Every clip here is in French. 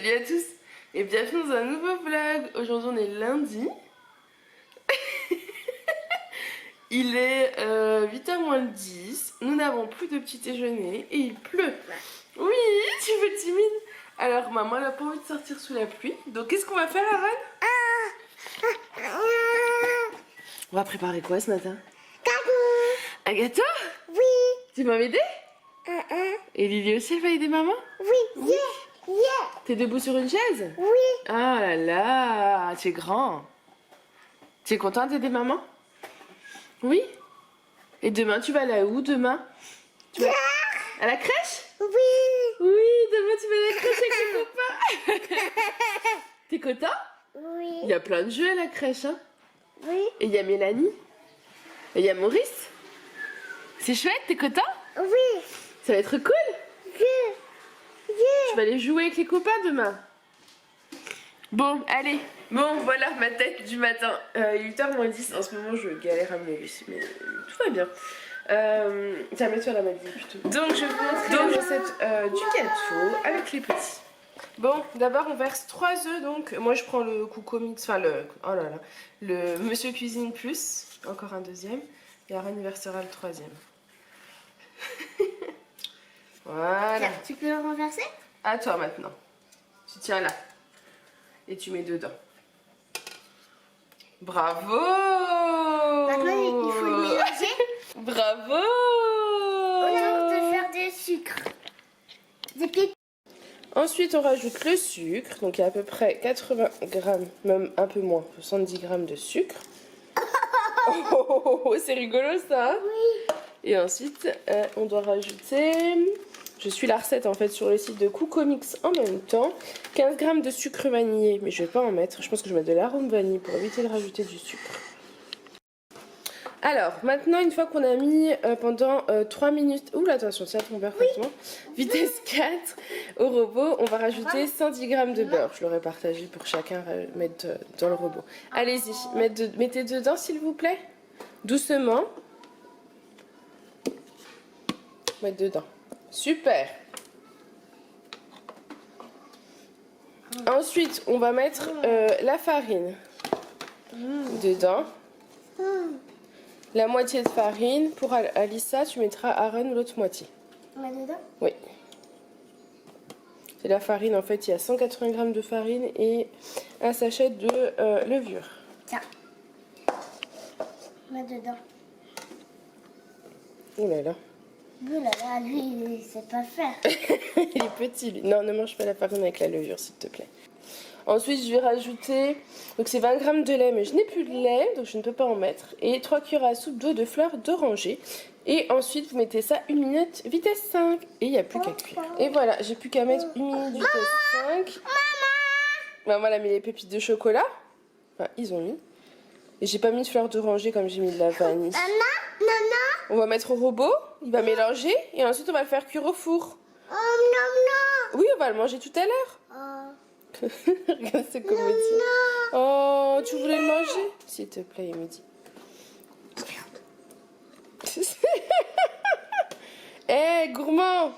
Salut à tous et bienvenue dans un nouveau vlog. Aujourd'hui on est lundi. Il est 8h moins le 10. Nous n'avons plus de petit déjeuner et il pleut. Oui, tu fais timide. Alors maman elle a pas envie de sortir sous la pluie. Donc qu'est-ce qu'on va faire Aaron? On va préparer quoi ce matin? Un gâteau? Oui. Tu vas m'aider? Et Lily aussi elle va aider maman? Oui. T'es debout sur une chaise? Oui. Ah là là, tu es grand. Tu es contente d'aider maman? Oui. Et demain, tu vas aller où demain? Tu vas à la crèche? Oui. Oui, demain tu vas aller à la crèche avec tes copains. T'es content? Oui. Il y a plein de jeux à la crèche, hein? Oui. Et il y a Mélanie. Et il y a Maurice. C'est chouette, t'es content? Oui. Ça va être cool? Tu vas aller jouer avec les copains demain. Bon, allez. Bon, voilà ma tête du matin. 8h moins 10. En ce moment, je galère à me lever. Mais tout va bien. Tiens, mets-toi la maladie plutôt. Donc, je vous montre la recette du gâteau avec les petits. Bon, d'abord, on verse 3 œufs. Donc, moi, je prends le Coco Mix. Enfin, oh là là. Le Monsieur Cuisine Plus. Encore un deuxième. Et Aaron versera le troisième. Voilà. Tu peux le renverser? À toi maintenant. Tu tiens là. Et tu mets dedans. Bravo! Maintenant, il faut le mélanger. Bravo! On a de faire des sucres. Des pépites. Ensuite, on rajoute le sucre. Donc, il y a à peu près 80 grammes, même un peu moins, 70 grammes de sucre. Oh, c'est rigolo ça, hein? Oui. Et ensuite, on doit rajouter... Je suis la recette en fait sur le site de Coco Mix en même temps. 15 grammes de sucre vanillé, mais je vais pas en mettre. Je pense que je vais mettre de l'arôme vanille pour éviter de rajouter du sucre. Alors, maintenant, une fois qu'on a mis pendant 3 minutes... Ouh, attention, ça tombe parfaitement. Oui. Vitesse 4 au robot, on va rajouter 110 grammes de beurre. Je l'aurais partagé pour chacun mettre dans le robot. Allez-y, mettez dedans s'il vous plaît. Doucement. Mettre dedans. Super. Ensuite, on va mettre la farine dedans. La moitié de farine. Pour Alissa, tu mettras Aaron l'autre moitié. On met dedans? Oui. C'est la farine, en fait, il y a 180 grammes de farine et un sachet de levure. Tiens. On met dedans. Oh là là. Oh là là, lui, il sait pas faire. Il est petit, lui. Non, ne mange pas la farine avec la levure, s'il te plaît. Ensuite, je vais rajouter... Donc, c'est 20 grammes de lait, mais je n'ai plus de lait, donc je ne peux pas en mettre. Et 3 cuillères à soupe d'eau de fleurs d'oranger. Et ensuite, vous mettez ça 1 minute, vitesse 5. Et il n'y a plus qu'à cuire. Et voilà, j'ai plus qu'à mettre 1 minute, vitesse 5. Maman, elle a mis les pépites de chocolat. Enfin, ils ont mis. Et j'ai pas mis de fleurs d'oranger comme j'ai mis de la vanille. Nana. On va mettre au robot, il va mélanger. Et ensuite, on va le faire cuire au four. Oh, non. Oui, on va le manger tout à l'heure. Oh. Regarde ce comédie. Oh, tu voulais le manger? S'il te plaît, il me dit. Eh, gourmand!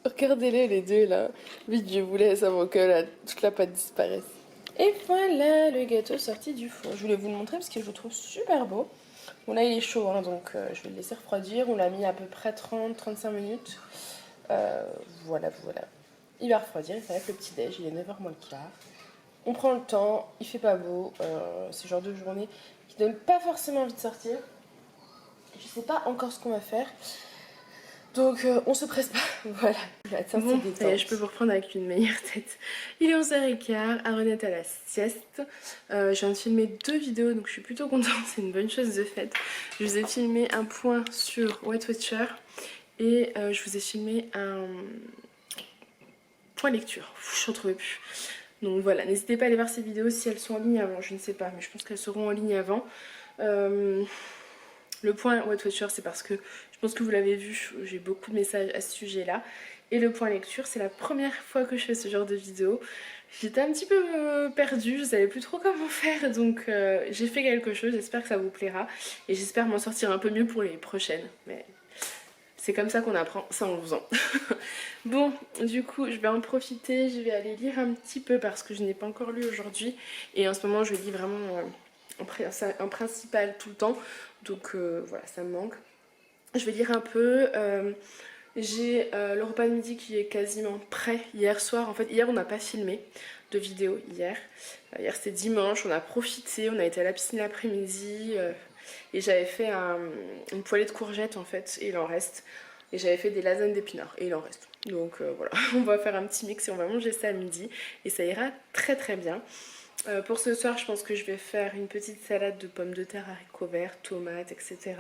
Regardez-les les deux là. Vite, je vous laisse avant que toute la pâte disparaisse. Et voilà le gâteau sorti du four. Je voulais vous le montrer parce que je le trouve super beau. Bon là il est chaud, hein, donc je vais le laisser refroidir. On l'a mis à peu près 30-35 minutes. Voilà. Il va refroidir, il va être le petit déj, il est 9h moins le quart. On prend le temps, il fait pas beau. C'est le genre de journée qui donne pas forcément envie de sortir. Je sais pas encore ce qu'on va faire. Donc on se presse pas, voilà. Bon, je peux vous reprendre avec une meilleure tête. Il est 11h15, Aaron est à la sieste. Je viens de filmer 2 vidéos, donc je suis plutôt contente, c'est une bonne chose de fait. Je vous ai filmé un point sur Weight Watcher et je vous ai filmé un point lecture. Je ne retrouvais plus. Donc voilà, n'hésitez pas à aller voir ces vidéos si elles sont en ligne avant, je ne sais pas, mais je pense qu'elles seront en ligne avant. Le point Weight Watcher, c'est parce que je pense que vous l'avez vu, j'ai beaucoup de messages à ce sujet-là. Et le point lecture, c'est la première fois que je fais ce genre de vidéo. J'étais un petit peu perdue, je savais plus trop comment faire, donc j'ai fait quelque chose, j'espère que ça vous plaira. Et j'espère m'en sortir un peu mieux pour les prochaines. Mais C'est comme ça qu'on apprend, ça en faisant. Bon, du coup, je vais en profiter, je vais aller lire un petit peu parce que je n'ai pas encore lu aujourd'hui. Et en ce moment, je lis vraiment en principal tout le temps. Donc voilà, ça me manque. Je vais lire un peu. J'ai le repas de midi qui est quasiment prêt hier soir. En fait, hier, on n'a pas filmé de vidéo hier. Hier, c'était dimanche, on a profité, on a été à la piscine l'après-midi. Et j'avais fait une poêlée de courgettes en fait, et il en reste. Et j'avais fait des lasagnes d'épinards, et il en reste. Donc voilà, on va faire un petit mix et on va manger ça à midi. Et ça ira très très bien. Pour ce soir, je pense que je vais faire une petite salade de pommes de terre, haricots verts, tomates, etc.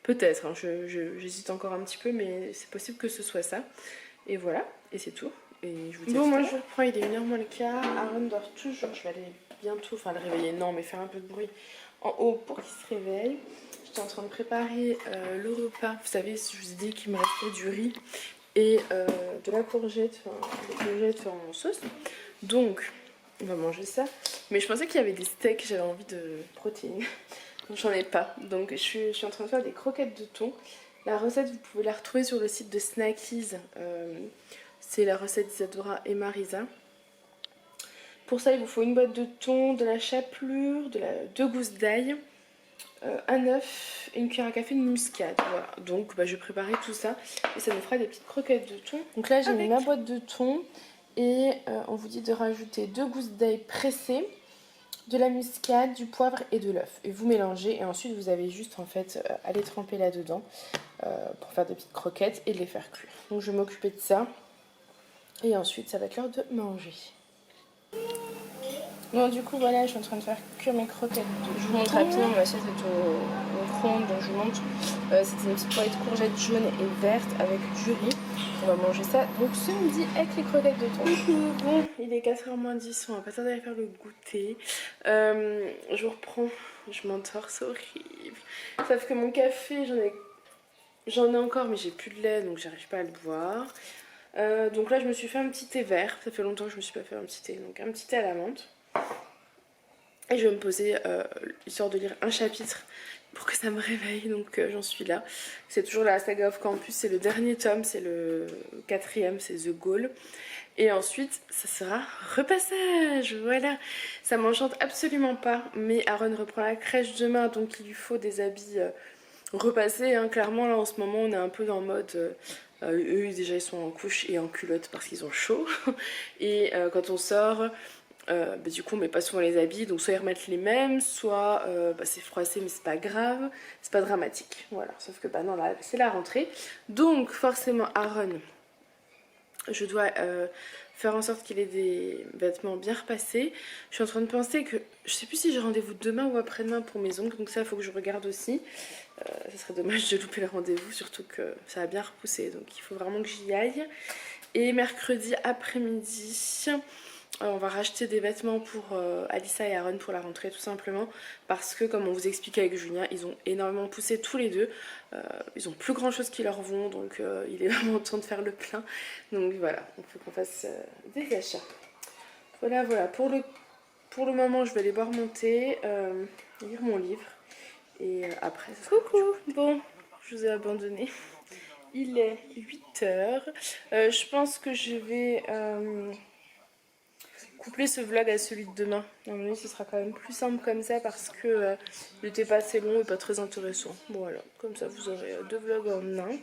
Peut-être, hein, j'hésite encore un petit peu, mais c'est possible que ce soit ça. Et voilà, et c'est tout. Et je vous dis bon, moi je reprends, il est 1h moins le quart. Aaron dort toujours, je vais aller bientôt, enfin le réveiller, non, mais faire un peu de bruit en haut pour qu'il se réveille. J'étais en train de préparer le repas. Vous savez, je vous ai dit qu'il me restait du riz et de la courgette, des courgettes en sauce. Donc, on va manger ça. Mais je pensais qu'il y avait des steaks, j'avais envie de protéines. Donc j'en ai pas. Donc je suis en train de faire des croquettes de thon. La recette, vous pouvez la retrouver sur le site de Snackies. C'est la recette d'Isadora et Marisa. Pour ça, il vous faut une boîte de thon, de la chapelure, 2 gousses d'ail, un œuf et une cuillère à café de muscade. Voilà. Donc je vais préparer tout ça et ça nous fera des petites croquettes de thon. Donc là, j'ai mis ma boîte de thon et on vous dit de rajouter 2 gousses d'ail pressées, de la muscade, du poivre et de l'œuf. Et vous mélangez et ensuite vous avez juste en fait à les tremper là-dedans pour faire des petites croquettes et de les faire cuire. Donc je vais m'occuper de ça et ensuite ça va être l'heure de manger. Bon, du coup voilà, je suis en train de faire cuire mes croquettes. Je vous montre rapidement, ma assiette est au micro-ondes, donc je vous montre. C'était une petite poêlée de courgettes jaunes et vertes avec du riz. On va manger ça donc ce midi avec les croquettes de thon. Bon, il est 4h moins 10, on va pas tarder à faire le goûter. Je reprends, je m'endors, c'est horrible. Sauf que mon café, j'en ai encore, mais j'ai plus de lait, donc j'arrive pas à le boire. Donc là, je me suis fait un petit thé vert. Ça fait longtemps que je me suis pas fait un petit thé, donc un petit thé à la menthe. Et je vais me poser, histoire de lire un chapitre pour que ça me réveille, donc j'en suis là. C'est toujours la saga of Campus, c'est le dernier tome, c'est le 4e, c'est The Goal. Et ensuite, ça sera repassage, voilà. Ça m'enchante absolument pas, mais Aaron reprend la crèche demain, donc il lui faut des habits repassés. Hein. Clairement, là, en ce moment, on est un peu en mode... eux, déjà, ils sont en couche et en culotte parce qu'ils ont chaud. Et quand on sort... du coup on met pas souvent les habits, donc soit ils remettent les mêmes, soit c'est froissé mais c'est pas grave, c'est pas dramatique, voilà. Sauf que non, là c'est la rentrée, donc forcément Aaron, je dois faire en sorte qu'il ait des vêtements bien repassés. Je suis en train de penser que je sais plus si j'ai rendez-vous demain ou après-demain pour mes ongles, donc ça il faut que je regarde aussi. Ça serait dommage de louper le rendez-vous, surtout que ça a bien repoussé, donc il faut vraiment que j'y aille. Et mercredi après-midi, on va racheter des vêtements pour Alissa et Aaron pour la rentrée, tout simplement parce que, comme on vous expliquait avec Julien, ils ont énormément poussé tous les deux. Ils ont plus grand chose qui leur vont, donc il est vraiment temps de faire le plein. Donc voilà, il faut qu'on fasse des achats. Voilà, pour le moment, je vais aller boire mon thé, lire mon livre et après ça sera... Coucou. Bon, je vous ai abandonné. Il est 8h. Je pense que je vais coupler ce vlog à celui de demain. À mon avis, ce sera quand même plus simple comme ça parce que il n'était pas assez long et pas très intéressant. Voilà, comme ça vous aurez 2 vlogs en un.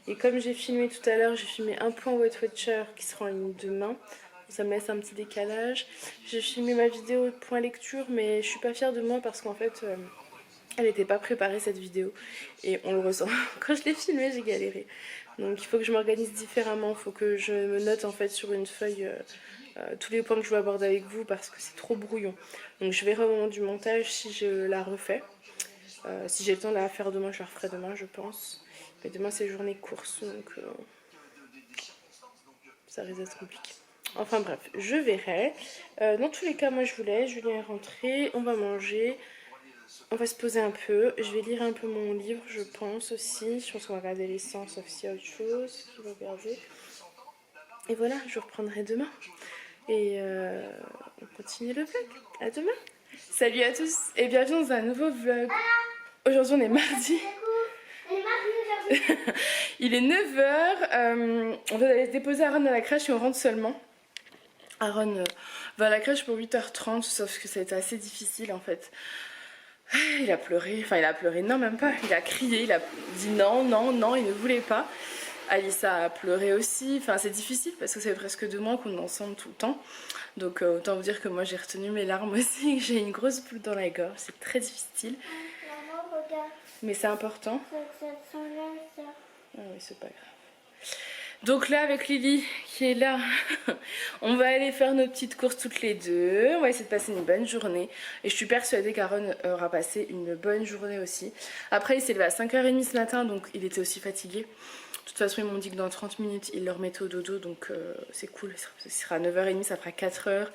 Et comme j'ai filmé tout à l'heure, j'ai filmé un point Weight Watcher qui sera en ligne demain. Ça me laisse un petit décalage. J'ai filmé ma vidéo point lecture, mais je suis pas fière de moi parce qu'en fait... elle n'était pas préparée cette vidéo et on le ressent. Quand je l'ai filmée, j'ai galéré. Donc il faut que je m'organise différemment. Il faut que je me note en fait sur une feuille tous les points que je veux aborder avec vous parce que c'est trop brouillon. Donc je verrai au moment du montage si je la refais. Si j'ai le temps de la faire demain, je la referai demain, je pense. Mais demain c'est journée course, donc ça risque d'être compliqué. Enfin bref, je verrai. Dans tous les cas, moi je vous laisse. Julien est rentré, on va manger. On va se poser un peu, je vais lire un peu mon livre, je pense aussi. Je pense qu'on va regarder l'essence, sauf s'il y a autre chose qu'il va regarder. Et voilà, je reprendrai demain. Et on continue le vlog. À demain. Salut à tous et bienvenue dans un nouveau vlog. Aujourd'hui on est mardi. On est mardi aujourd'hui. Il est 9h. On va aller déposer Aaron à la crèche et on rentre seulement. Aaron va à la crèche pour 8h30, sauf que ça a été assez difficile en fait. Il a pleuré, enfin il a pleuré, non même pas, il a crié, il a dit non, non, non, il ne voulait pas. Alissa a pleuré aussi, enfin c'est difficile parce que c'est presque 2 mois qu'on est ensemble tout le temps. Donc autant vous dire que moi j'ai retenu mes larmes aussi, que j'ai une grosse boule dans la gorge, c'est très difficile. Maman, regarde. Mais c'est important. Ça s'enlève, ça. Ah oui, c'est pas grave. Donc là avec Lily qui est là, on va aller faire nos petites courses toutes les deux. On va essayer de passer une bonne journée. Et je suis persuadée qu'Aaron aura passé une bonne journée aussi. Après il s'est levé à 5h30 ce matin, donc il était aussi fatigué. De toute façon ils m'ont dit que dans 30 minutes il le remettait au dodo, donc c'est cool. Ce sera à 9h30, ça fera 4h.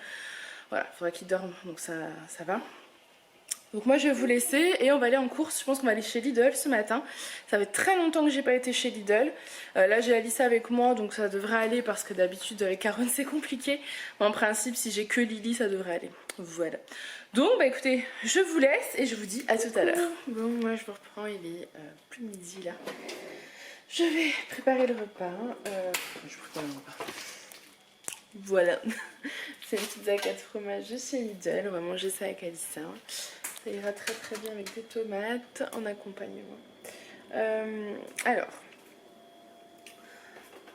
Voilà, il faudra qu'il dorme, donc ça va. Donc moi je vais vous laisser et on va aller en course. Je pense qu'on va aller chez Lidl ce matin. Ça fait très longtemps que j'ai pas été chez Lidl. Là j'ai Alissa avec moi, donc ça devrait aller parce que d'habitude avec Aaron c'est compliqué. Mais en principe si j'ai que Lily ça devrait aller. Voilà. Donc bah écoutez, je vous laisse et je vous dis à tout à l'heure. Bon moi je vous reprends, il est plus midi là. Je vais préparer le repas. Je prépare le repas. Voilà. C'est une pizza 4 fromages de chez Lidl. On va manger ça avec Alissa. Ça ira très très bien avec des tomates en accompagnement. Alors,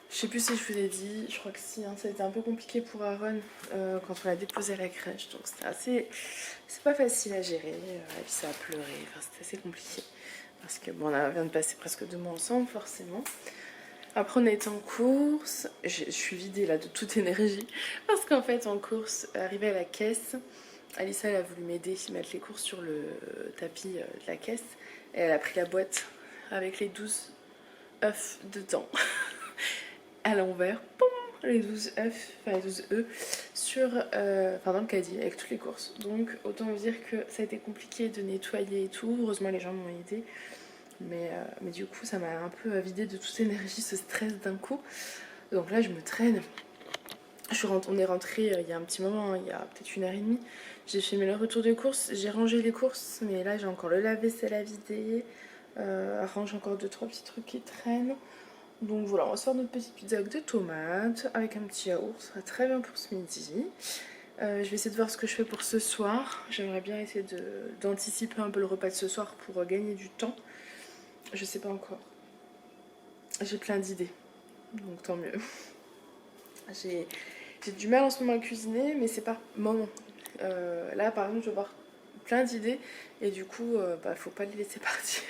je sais plus si je vous ai dit, je crois que si, hein, ça a été un peu compliqué pour Aaron quand on l'a déposé à la crèche. Donc c'était assez, c'est pas facile à gérer. Alissa a pleuré, enfin, c'était assez compliqué. Parce que bon, on vient de passer presque 2 mois ensemble forcément. Après on a été en course, je suis vidée là de toute énergie. Parce qu'en fait en course, arrivée à la caisse, Alissa elle a voulu m'aider à mettre les courses sur le tapis de la caisse et elle a pris la boîte avec les 12 œufs dedans à l'envers, les 12 œufs, enfin les 12 œufs sur, dans le caddie avec toutes les courses. Donc autant vous dire que ça a été compliqué de nettoyer et tout, heureusement les gens m'ont aidé. Mais du coup ça m'a un peu vidé de toute énergie, ce stress d'un coup. Donc là je me traîne. On est rentré il y a un petit moment, il y a peut-être 1h30. J'ai fait le retour de course, j'ai rangé les courses, mais là j'ai encore le lave-vaisselle à vider. Range encore 2-3 petits trucs qui traînent. Donc voilà, on va se faire notre petite pizza avec des tomates, avec un petit yaourt, ça sera très bien pour ce midi. Je vais essayer de voir ce que je fais pour ce soir. J'aimerais bien essayer d'anticiper un peu le repas de ce soir pour gagner du temps. Je sais pas encore. J'ai plein d'idées, donc tant mieux. J'ai du mal en ce moment à cuisiner, mais c'est par moment. Là par exemple je vais avoir plein d'idées et du coup faut pas les laisser partir.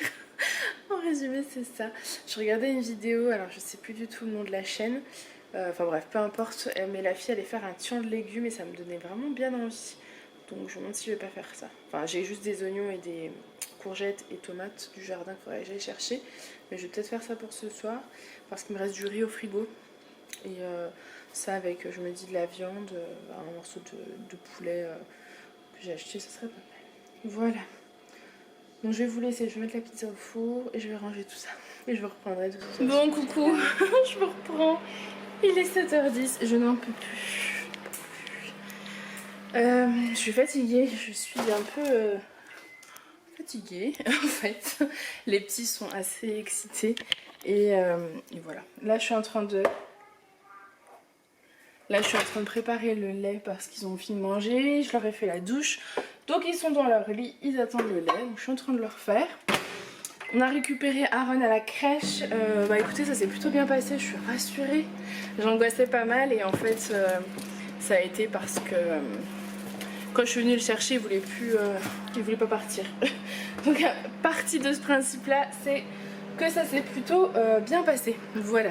En résumé c'est ça. Je regardais une vidéo, alors je sais plus du tout le nom de la chaîne. Enfin bref, peu importe, mais la fille allait faire un tian de légumes et ça me donnait vraiment bien envie. Donc je me demande si je vais pas faire ça. Enfin j'ai juste des oignons et des courgettes et tomates du jardin qu'il faudrait que j'aille chercher. Mais je vais peut-être faire ça pour ce soir parce qu'il me reste du riz au frigo. Et ça avec, je me dis, de la viande, un morceau de poulet que j'ai acheté, ça serait pas mal. Voilà. Donc je vais vous laisser, je vais mettre la pizza au four et je vais ranger tout ça. Et je vous reprendrai de toute façon. Bon coucou, je vous reprends. Il est 7h10, je n'en peux plus. Je suis fatiguée, je suis un peu fatiguée en fait. Les petits sont assez excités et voilà. Là je suis en train de préparer le lait parce qu'ils ont fini de manger. Je leur ai fait la douche. Donc ils sont dans leur lit, ils attendent le lait. Donc je suis en train de leur faire. On a récupéré Aaron à la crèche. Écoutez, ça s'est plutôt bien passé, je suis rassurée. J'angoissais pas mal et en fait ça a été parce que quand je suis venue le chercher, il voulait pas partir. Donc partie de ce principe là, c'est que ça s'est plutôt bien passé. Voilà.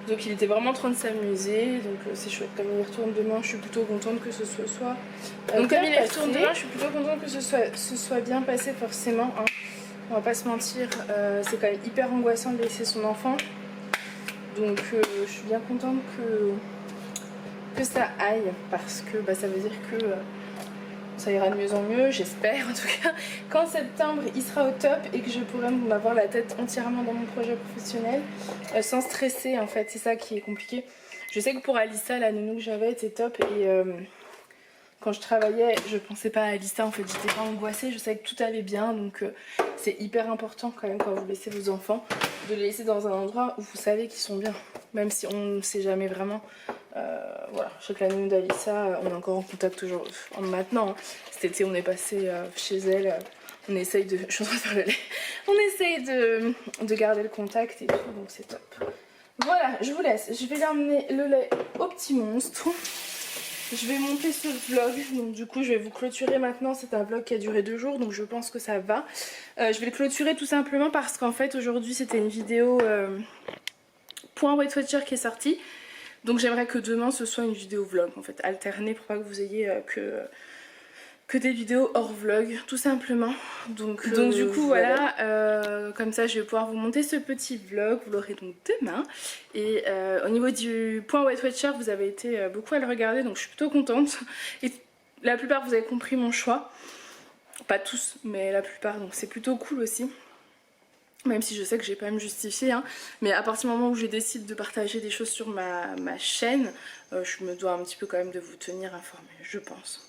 Donc il était vraiment en train de s'amuser, donc c'est chouette. Comme il y retourne demain, je suis plutôt contente que ce soit donc comme il y retourne demain, je suis plutôt contente que ce soit bien passé forcément. Hein. On va pas se mentir, c'est quand même hyper angoissant de laisser son enfant. Donc je suis bien contente que ça aille parce que ça veut dire que ça ira de mieux en mieux, j'espère en tout cas. Qu'en septembre il sera au top et que je pourrai m'avoir la tête entièrement dans mon projet professionnel sans stresser en fait, c'est ça qui est compliqué. Je sais que pour Alissa, la nounou que j'avais était top et quand je travaillais, je pensais pas à Alissa, en fait j'étais pas angoissée, je savais que tout allait bien, donc c'est hyper important quand même quand vous laissez vos enfants, de les laisser dans un endroit où vous savez qu'ils sont bien, même si on ne sait jamais vraiment. Voilà, je sais que la nounou d'Alissa, on est encore en contact toujours, maintenant, hein. Cet été on est passé chez elle, on essaye de, je suis en train de faire le lait, on essaye de garder le contact et tout, donc c'est top. Voilà, je vous laisse, je vais lui emmener le lait au petit monstre. Je vais monter ce vlog, donc du coup je vais vous clôturer maintenant, c'est un vlog qui a duré 2 jours donc je pense que ça va. Je vais le clôturer tout simplement parce qu'en fait aujourd'hui c'était une vidéo point Weight Watcher qui est sortie. Donc j'aimerais que demain ce soit une vidéo vlog en fait, alternée pour pas que vous ayez que des vidéos hors vlog tout simplement. Donc du coup voilà, comme ça je vais pouvoir vous monter ce petit vlog, vous l'aurez donc demain. Et au niveau du point Weight Watcher, vous avez été beaucoup à le regarder donc je suis plutôt contente. Et la plupart vous avez compris mon choix, pas tous mais la plupart, donc c'est plutôt cool aussi. Même si je sais que j'ai pas à me justifier, hein. Mais à partir du moment où je décide de partager des choses sur ma chaîne, je me dois un petit peu quand même de vous tenir informé, je pense.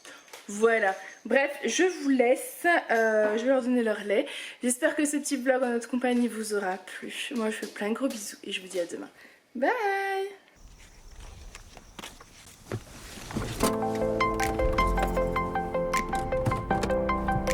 Voilà, bref, je vous laisse, je vais leur donner leur lait. J'espère que ce petit vlog en notre compagnie vous aura plu. Moi je fais plein de gros bisous et je vous dis à demain. Bye!